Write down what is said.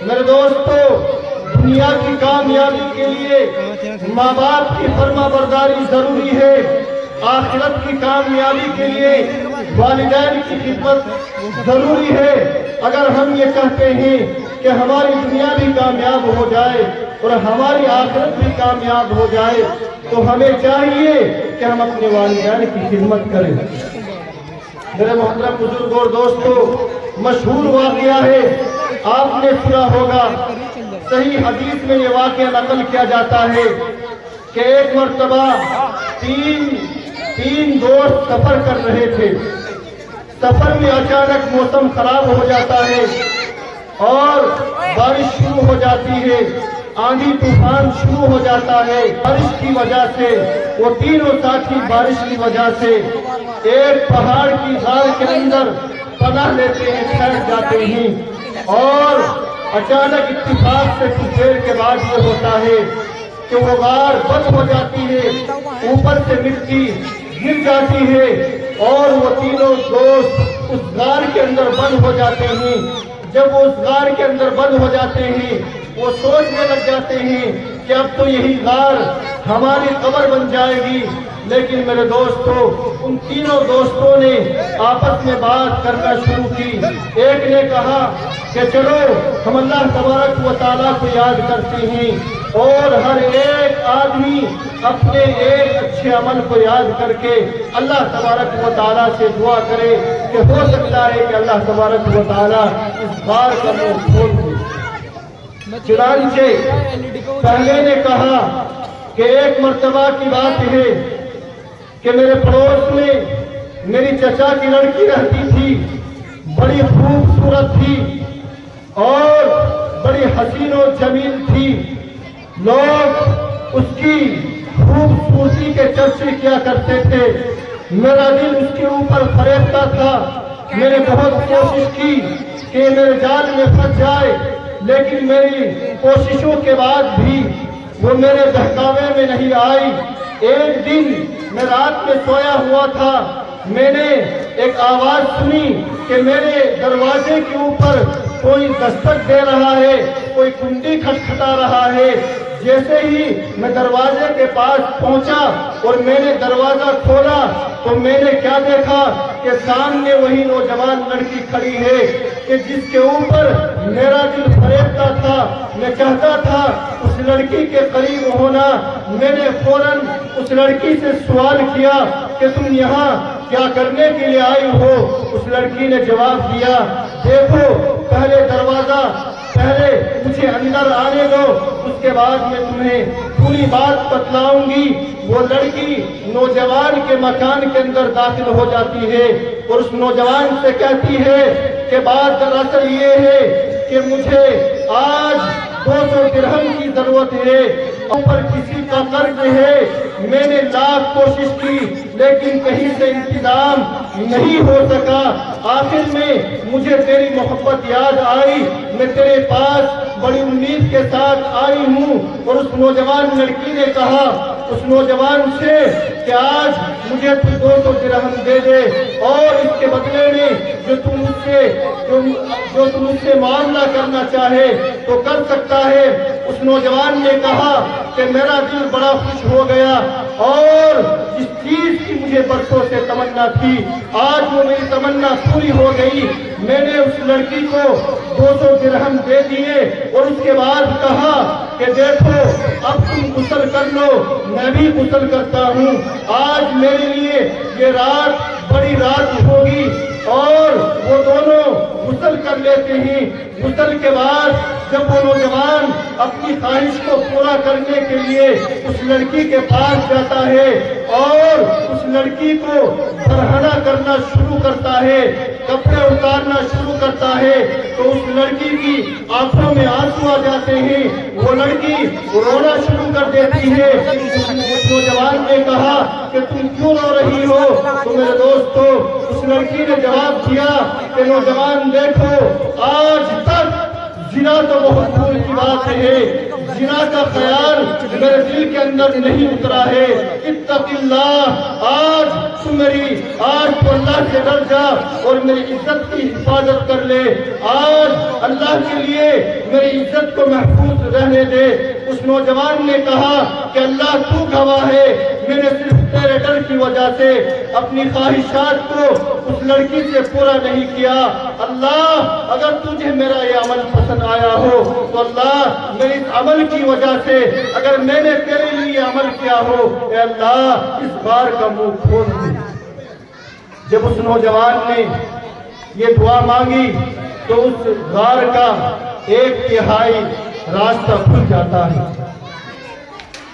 میرے دوستو، دنیا کی کامیابی کے لیے ماں باپ کی فرما برداری ضروری ہے، آخرت کی کامیابی کے لیے والدین کی خدمت ضروری ہے۔ اگر ہم یہ کہتے ہیں کہ ہماری دنیا بھی کامیاب ہو جائے اور ہماری آخرت بھی کامیاب ہو جائے تو ہمیں چاہیے کہ ہم اپنے والدین کی خدمت کریں۔ میرے محترم بزرگ اور دوستو، مشہور واقعہ ہے، آپ نے سنا ہوگا، صحیح حدیث میں یہ واقعہ نقل کیا جاتا ہے کہ ایک مرتبہ تین دوست سفر کر رہے تھے۔ سفر میں اچانک موسم خراب ہو جاتا ہے اور بارش شروع ہو جاتی ہے، آندھی طوفان شروع ہو جاتا ہے۔ بارش کی وجہ سے وہ تینوں ساتھی بارش کی وجہ سے ایک پہاڑ کی غار کے اندر پناہ لیتے ہیں، ٹھہر جاتے ہیں، اور اچانک اتفاق سے کچھ دیر کے بعد یہ ہوتا ہے کہ وہ غار بند ہو جاتی ہے، اوپر سے مٹی گر جاتی ہے اور وہ تینوں دوست اس غار کے اندر بند ہو جاتے ہیں۔ جب وہ اس غار کے اندر بند ہو جاتے ہیں، وہ سوچنے لگ جاتے ہیں کہ اب تو یہی غار ہماری قبر بن جائے گی۔ لیکن میرے دوستو، ان تینوں دوستوں نے آپس میں بات کرنا شروع کی۔ ایک نے کہا کہ چلو ہم اللہ تبارک و تعالیٰ کو یاد کرتے ہیں اور ہر ایک آدمی اپنے ایک اچھے عمل کو یاد کر کے اللہ تبارک و تعالیٰ سے دعا کرے کہ ہو سکتا ہے کہ اللہ تبارک و تعالیٰ اس بار کا منہ کھول دے۔ چنانچہ پہلے نے کہا کہ ایک مرتبہ کی بات ہے کہ میرے پڑوس میں میری چچا کی لڑکی رہتی تھی، بڑی خوبصورت تھی اور بڑی حسین و جمیل تھی۔ لوگ اس کی خوبصورتی کے چرچے کیا کرتے تھے۔ میرا دل اس کے اوپر فریبتا تھا۔ میں نے بہت کوشش کی کہ میرے جال میں پھنس جائے، لیکن میری کوششوں کے بعد بھی وہ میرے بہکاوے میں نہیں آئی۔ ایک دن میں رات میں سویا ہوا تھا، میں نے ایک آواز سنی کہ میرے دروازے کے اوپر کوئی دستک دے رہا ہے، کوئی کنڈی کھٹکھٹا رہا ہے۔ جیسے ہی میں دروازے کے پاس پہنچا اور میں نے دروازہ کھولا تو میں نے کیا دیکھا کہ سامنے وہی نوجوان لڑکی کھڑی ہے کہ جس کے اوپر میرا دل فریبتا تھا۔ میں چاہتا تھا اس لڑکی کے قریب ہونا۔ میں نے فوراً اس لڑکی سے سوال کیا کہ تم یہاں کیا کرنے کے لیے آئی ہو؟ اس لڑکی نے جواب دیا، دیکھو پہلے مجھے اندر آنے دو، اس کے بعد میں تمہیں پوری بات بتلاؤں گی۔ وہ لڑکی نوجوان کے مکان کے اندر داخل ہو جاتی ہے اور اس نوجوان سے کہتی ہے کہ بات دراصل یہ ہے کہ مجھے آج 200 درہم کی ضرورت ہے، اوپر کسی کا قرض ہے۔ میں نے لاکھ کوشش کی لیکن کہیں سے انتظام نہیں ہو سکا۔ آخر میں مجھے تیری محبت یاد آئی، میں تیرے پاس بڑی امید کے ساتھ آئی ہوں۔ اور اس نوجوان لڑکی نے کہا اس نوجوان سے کہ آج مجھے 200 درہم دے دے اور اس کے بدلے میں جو تم مجھ سے معاملہ کرنا چاہے تو کر سکتا ہے۔ اس نوجوان نے کہا کہ میرا دل بڑا خوش ہو گیا اور جس چیز کی مجھے برسوں سے تمنا تھی آج وہ میری تمنا پوری ہو گئی۔ میں نے اس لڑکی کو 200 درہم دے دیے اور اس کے بعد کہا کہ دیکھو اب تم غسل کر لو، میں بھی غسل کرتا ہوں۔ آج میرے لیے یہ رات بڑی رات ہوگی۔ اور وہ دونوں غسل کر لیتے ہیں۔ غسل کے بعد جب وہ نوجوان اپنی خواہش کو پورا کرنے کے لیے اس لڑکی کے پاس جاتا ہے اور اس لڑکی کو برہنہ کرنا شروع کرتا ہے، کپڑے اتارنا شروع کرتا ہے، تو اس لڑکی کی آنکھوں میں آنسو آ جاتے ہیں۔ وہ لڑکی رونا شروع کر دیتی ہے۔ اس نوجوان نے کہا کہ تم کیوں رو رہی ہو؟ تو میرے دوستو اس لڑکی نے جواب دیا کہ نوجوان دیکھو، آج تک زنا تو بہت دور کی بات ہے، زنا کا خیال میرے دل کے اندر نہیں اترا ہے، اتق اللہ، آج تو اللہ سے ڈر جا اور میری عزت کی حفاظت کر لے، آج اللہ کے لیے میری عزت کو محفوظ رہنے دے۔ اس نوجوان نے کہا کہ اللہ تو گواہ ہے، میں نے صرف تیرے ڈر کی وجہ سے اپنی خواہشات کو اس لڑکی سے پورا نہیں کیا، اللہ اگر تجھے میرا یہ عمل پسند آیا ہو تو اللہ میری اس عمل کی وجہ سے اگر میں نے تیرے لیے عمل کیا ہو، اے اللہ اس بار کا منہ کھول دے۔ جب اس نوجوان نے یہ دعا مانگی تو اس غار کا 1/3 راستہ کھل جاتا ہے۔